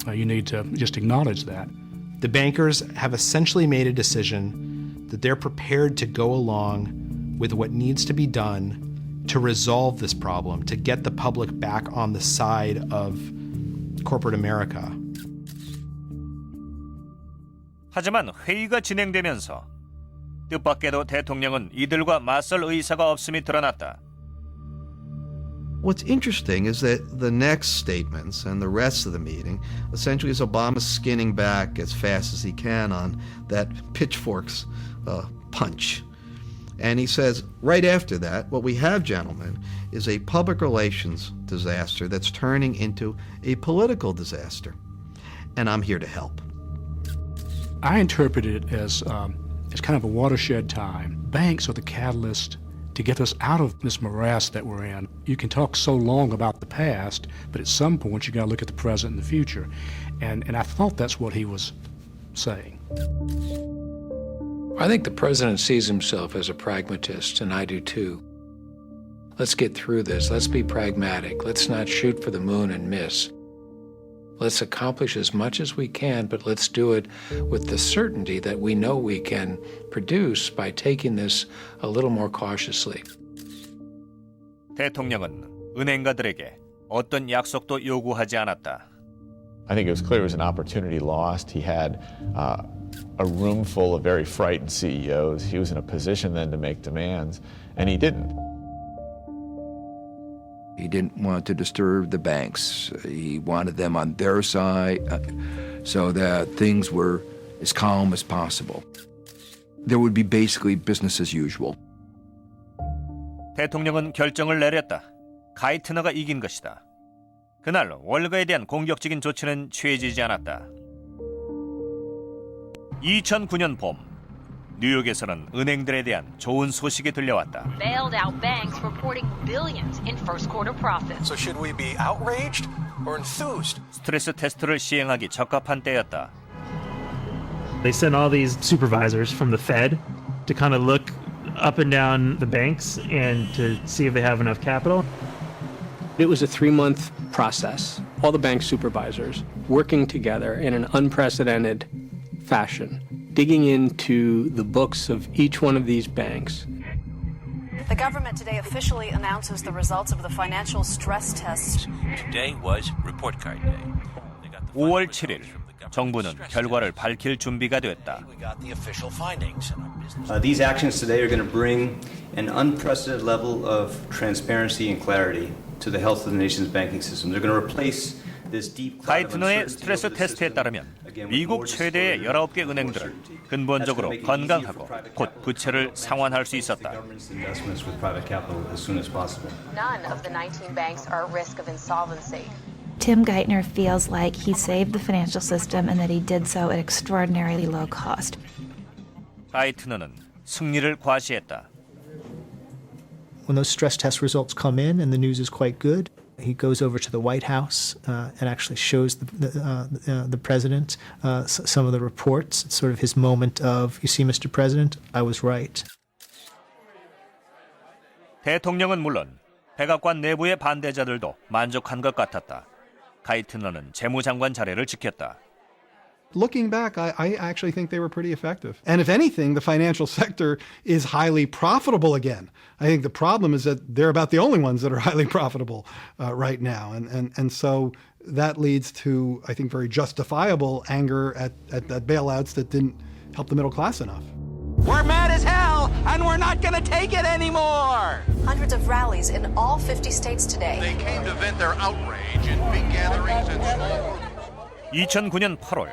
You need to just acknowledge that. The bankers have essentially made a decision that they're prepared to go along with what needs to be done to resolve this problem, to get the public back on the side of corporate America. 하지만 회의가 진행되면서 뜻밖에도 대통령은 이들과 맞설 의사가 없음이 드러났다. What's interesting is that the next statements and the rest of the meeting essentially is Obama skinning back as fast as he can on that pitchforks punch. And he says, right after that, what we have, gentlemen, is a public relations disaster that's turning into a political disaster. And I'm here to help. I interpret it as kind of a watershed time. Banks are the catalyst to get us out of this morass that we're in. You can talk so long about the past, but at some point you got to look at the present and the future. And I thought that's what he was saying. I think the president sees himself as a pragmatist, and I do too. Let's get through this. Let's be pragmatic. Let's not shoot for the moon and miss. Let's accomplish as much as we can, but let's do it with the certainty that we know we can produce by taking this a little more cautiously. 대통령은 은행가들에게 어떤 약속도 요구하지 않았다. I think it was clear it was an opportunity lost. He had a room full of very frightened CEOs. He was in a position then to make demands, and he didn't. He didn't want to disturb the banks. He wanted them on their side so that things were as calm as possible. There would be basically business as usual. 대통령은 결정을 내렸다. 가이트너가 이긴 것이다. 그날 월가에 대한 공격적인 조치는 취해지지 않았다. 2009년 봄, 뉴욕에서는 은행들에 대한 좋은 소식이 들려왔다. Bailed out banks reporting billions in first quarter profits. So should we be outraged or enthused? 스트레스 테스트를 시행하기 적합한 때였다. They sent all these supervisors from the Fed to kind of look up and down the banks and to see if they have enough capital. It was a 3-month process. All the bank supervisors working together in an unprecedented fashion, digging into the books of each one of these banks. The government today officially announces the results of the financial stress test. Today was report card day. 5월 7일, 정부는 결과를 밝힐 준비가 됐다. These actions today are going to bring an unprecedented level of transparency and clarity to the health of the nation's banking system. They're going to replace this deep cloud of 가이트너의 스트레스 테스트에 따르면 미국 최대의 19개 은행들은 근본적으로 건강하고 곧 부채를 상환할 수 있었다. None of the 19 banks are at risk of insolvency. Tim Geithner feels like he saved the financial system and that he did so at extraordinarily low cost. 가이트너는 승리를 과시했다. When those stress test results come in and the news is quite good, he goes over to the White House and actually shows the president some of the reports. It's sort of his moment of, you see, Mr. President, I was right. 대통령은 물론 백악관 내부의 반대자들도 만족한 것 같았다. 가이트너는 재무장관 자리를 지켰다. Looking back, I actually think they were pretty effective. And if anything, the financial sector is highly profitable again. I think the problem is that they're about the only ones that are highly profitable right now. And so that leads to, I think, very justifiable anger at bailouts that didn't help the middle class enough. We're mad as hell, and we're not going to take it anymore! Hundreds of rallies in all 50 states today. They came to vent their outrage in big gatherings and small groups. 2009년 8월,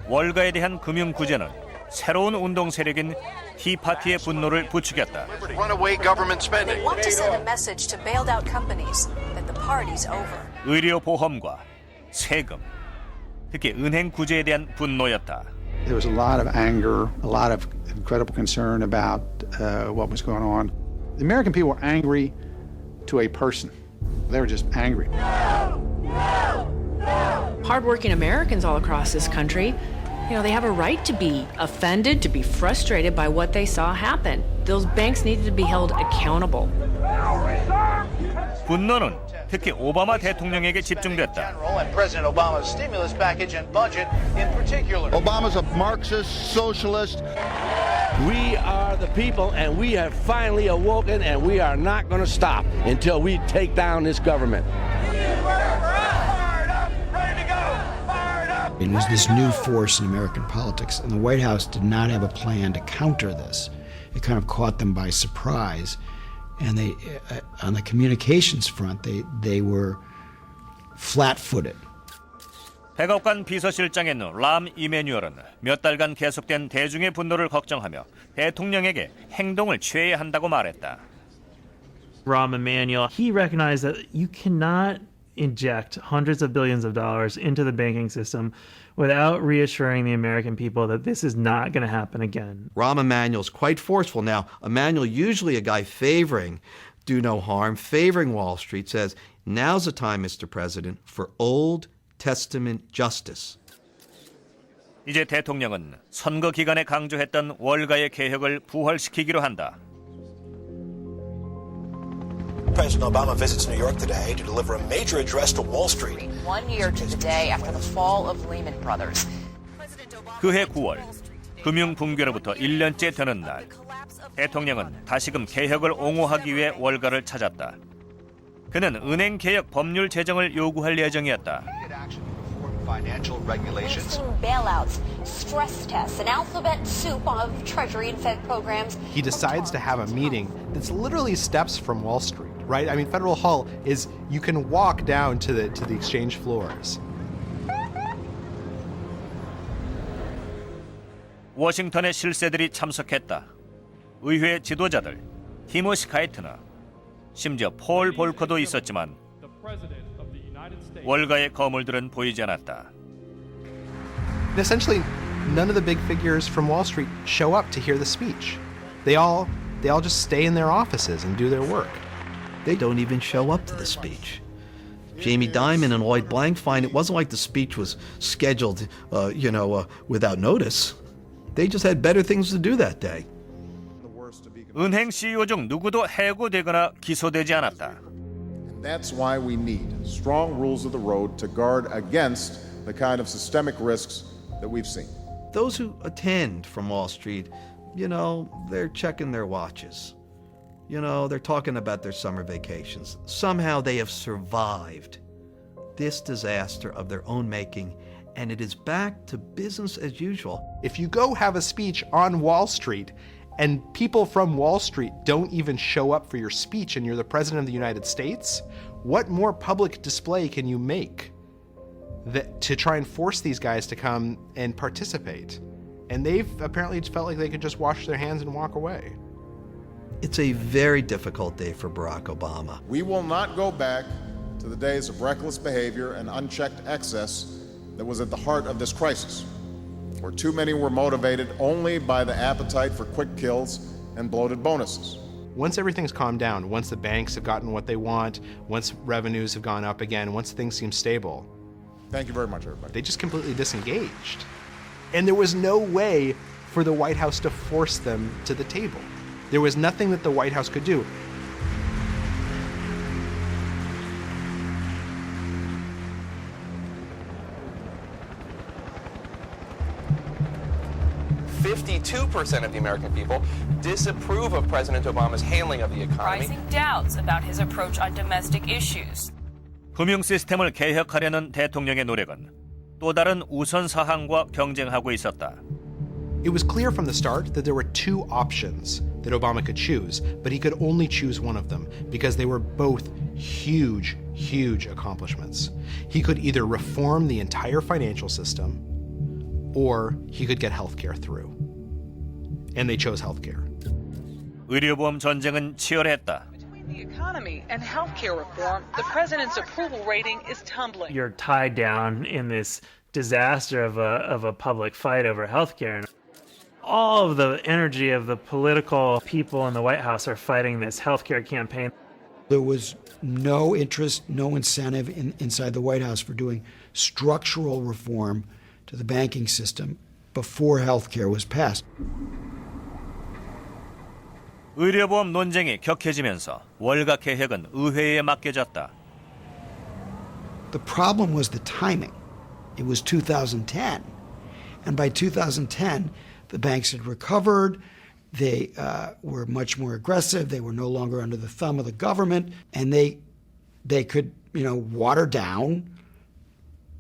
월가에 대한 금융 구제는 새로운 운동 세력인 티파티의 분노를 부추겼다. Runaway government spending. They want to send a message to bailed out companies that the party's over. 의료 보험과 세금, 특히 은행 구제에 대한 분노였다. There was a lot of anger, a lot of incredible concern about what was going on. The American people were angry to a person. They were just angry. Hardworking Americans all across this country, they have a right to be offended, to be frustrated by what they saw happen. Those banks needed to be held accountable. 분노는 특히 오바마 대통령에게 집중됐다. And President Obama's stimulus package and budget in particular. Obama's a Marxist, socialist. We are the people, and we have finally awoken, and we are not going to stop until we take down this government. It was this new force in American politics, and the White House did not have a plan to counter this. It kind of caught them by surprise, and they, on the communications front, they were flat-footed. 백악관 비서실장인 람 이메뉴얼은 몇 달간 계속된 대중의 분노를 걱정하며 대통령에게 행동을 취해야 한다고 말했다. Rahm Emanuel, he recognized that you cannot inject hundreds of billions of dollars into the banking system without reassuring the American people that this is not going to happen again. Rahm Emanuel's quite forceful. Now, Emanuel, usually a guy favoring do no harm, favoring Wall Street, says, now's the time, Mr. President, for Old Testament justice. 이제 대통령은 선거 기간에 강조했던 월가의 개혁을 부활시키기로 한다. President Obama visits New York today to deliver a major address to Wall Street. 1 year to the day after the fall of Lehman Brothers. 그해 9월, 금융 붕괴로부터 1년째 되는 날, 대통령은 다시금 개혁을 옹호하기 위해 월가를 찾았다. 그는 은행 개혁 법률 제정을 요구할 예정이었다. Financial regulations. Bailouts, stress tests, an alphabet soup of Treasury and Fed programs. He decides to have a meeting that's literally steps from Wall Street, right? I mean, Federal Hall is, you can walk down to the exchange floors. 워싱턴의 실세들이 참석했다. 의회 지도자들, 티모시 카이트너, 심지어 폴 볼커도 있었지만 월가의 거물들은 보이지 않았다. Essentially, none of the big figures from Wall Street show up to hear the speech. They all just stay in their offices and do their work. They don't even show up to the speech. Jamie Dimon and Lloyd Blankfein, it wasn't like the speech was scheduled, without notice. They just had better things to do that day. 은행 CEO 중 누구도 해고되거나 기소되지 않았다. That's why we need strong rules of the road to guard against the kind of systemic risks that we've seen. Those who attend from Wall Street, they're checking their watches. They're talking about their summer vacations. Somehow they have survived this disaster of their own making, and it is back to business as usual. If you go have a speech on Wall Street and people from Wall Street don't even show up for your speech and you're the President of the United States, what more public display can you make to try and force these guys to come and participate? And they've apparently felt like they could just wash their hands and walk away. It's a very difficult day for Barack Obama. We will not go back to the days of reckless behavior and unchecked excess that was at the heart of this crisis, where too many were motivated only by the appetite for quick kills and bloated bonuses. Once everything's calmed down, once the banks have gotten what they want, once revenues have gone up again, once things seem stable. Thank you very much, everybody. They just completely disengaged. And there was no way for the White House to force them to the table. There was nothing that the White House could do. %52% of the American people disapprove of President Obama's handling of the economy. Rising doubts about his approach on domestic issues. 금융 시스템을 개혁하려는 대통령의 노력은 또 다른 우선 사항과 경쟁하고 있었다. It was clear from the start that there were two options that Obama could choose, but he could only choose one of them because they were both huge, huge accomplishments. He could either reform the entire financial system or he could get healthcare through. And they chose healthcare. 의료보험 전쟁은 치열했다. Between the economy and healthcare reform, the president's approval rating is tumbling. You're tied down in this disaster of a public fight over healthcare. And all of the energy of the political people in the White House are fighting this healthcare campaign. There was no interest, no incentive inside the White House for doing structural reform to the banking system before health care was passed. 의료보험 논쟁이 격해지면서 월가 개혁은 의회에 맡겨졌다. The problem was the timing. It was 2010. And by 2010, the banks had recovered. They were much more aggressive. They were no longer under the thumb of the government. And they could, water down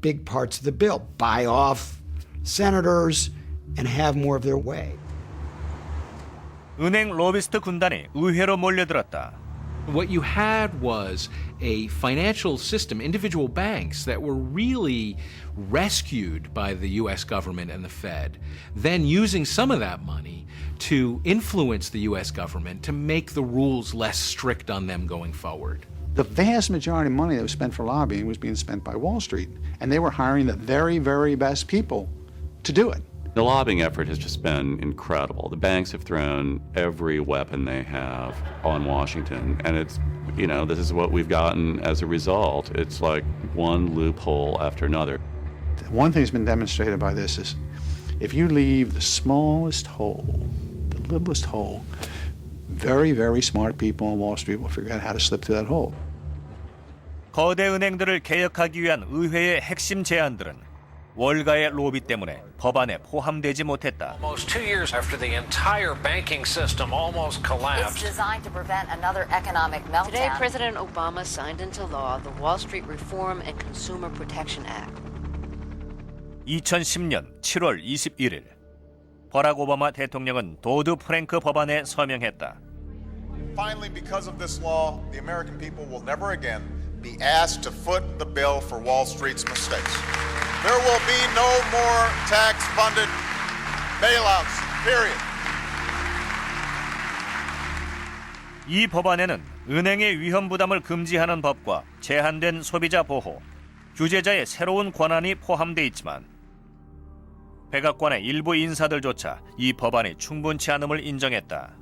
big parts of the bill, buy off senators, and have more of their way. 은행 로비스트 군단이 의회로 몰려들었다. What you had was a financial system, individual banks that were really rescued by the U.S. government and the Fed, then using some of that money to influence the U.S. government to make the rules less strict on them going forward. The vast majority of money that was spent for lobbying was being spent by Wall Street, and they were hiring the very, very best people to do it. The lobbying effort has just been incredible. The banks have thrown every weapon they have on Washington, and it's, this is what we've gotten as a result. It's like one loophole after another. One thing that's been demonstrated by this is if you leave the smallest hole, the littlest hole, very, very smart people on Wall Street will figure out how to slip through that hole. 거대 은행들을 개혁하기 위한 의회의 핵심 제안들은 월가의 로비 때문에 법안에 포함되지 못했다. Almost 2 years after the entire banking system almost collapsed. It's designed to prevent another economic meltdown. Today, President Obama signed into law the Wall Street Reform and Consumer Protection Act. 2010년 7월 21일 버락 오바마 대통령은 도드 프랭크 법안에 서명했다. Finally, because of this law, the American people will never again be asked to foot the bill for Wall Street's mistakes. There will be no more tax-funded bailouts, period. 이 법안에는 은행의 위험 부담을 금지하는 법과 제한된 소비자 보호, 규제자의 새로운 권한이 포함돼 있지만 백악관의 일부 인사들조차 이 법안이 충분치 않음을 인정했다.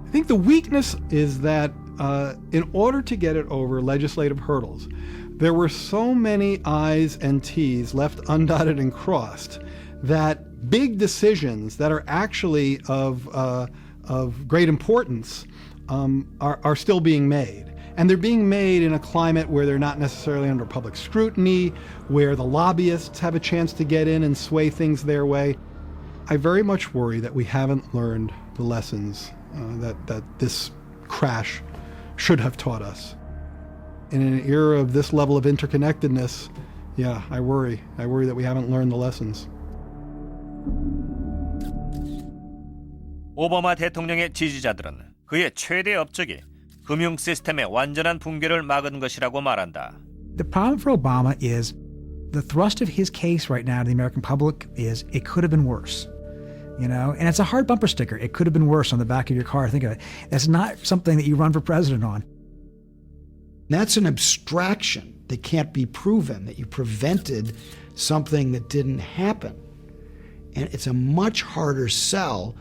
I think the weakness is that in order to get it over legislative hurdles, there were so many I's and T's left undotted and crossed that big decisions that are actually of great importance are still being made. And they're being made in a climate where they're not necessarily under public scrutiny, where the lobbyists have a chance to get in and sway things their way. I very much worry that we haven't learned the lessons that this crash should have taught us. In an era of this level of interconnectedness, I worry that we haven't learned the lessons. 오바마 대통령의 지지자들은 그의 최대 업적이 금융 시스템의 완전한 붕괴를 막은 것이라고 말한다. The problem for Obama is the thrust of his case right now to the American public is it could have been worse. And it's a hard bumper sticker. It could have been worse on the back of your car. Think of it. That's not something that you run for president on. That's an abstraction that can't be proven, that you prevented something that didn't happen. And it's a much harder sell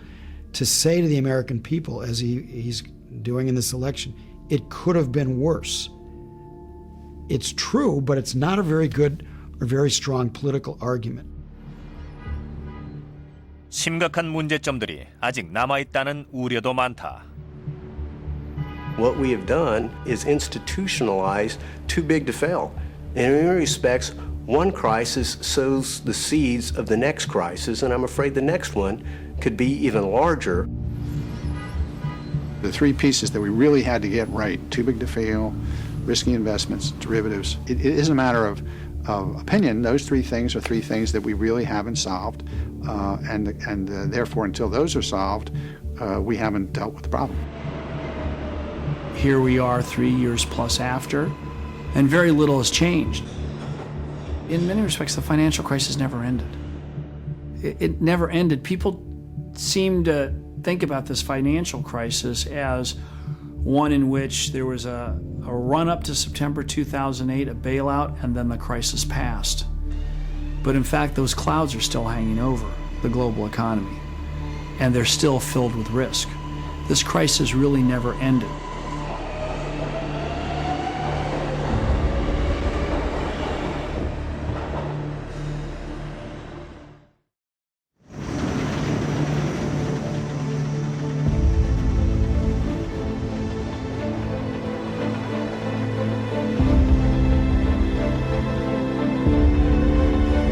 to say to the American people, as he's doing in this election, it could have been worse. It's true, but it's not a very good or very strong political argument. 심각한 문제점들이 아직 남아있다는 우려도 많다. What we have done is institutionalize too big to fail. And in many respects, one crisis sows the seeds of the next crisis, and I'm afraid the next one could be even larger. The three pieces that we really had to get right, too big to fail, risky investments, derivatives, it isn't a matter of opinion. Those three things are three things that we really haven't solved, and therefore, until those are solved, we haven't dealt with the problem. Here we are 3 years plus after, and very little has changed. In many respects, the financial crisis never ended. It never ended. People seem to think about this financial crisis as one in which there was a run-up to September 2008, a bailout, and then the crisis passed. But in fact, those clouds are still hanging over the global economy, and they're still filled with risk. This crisis really never ended.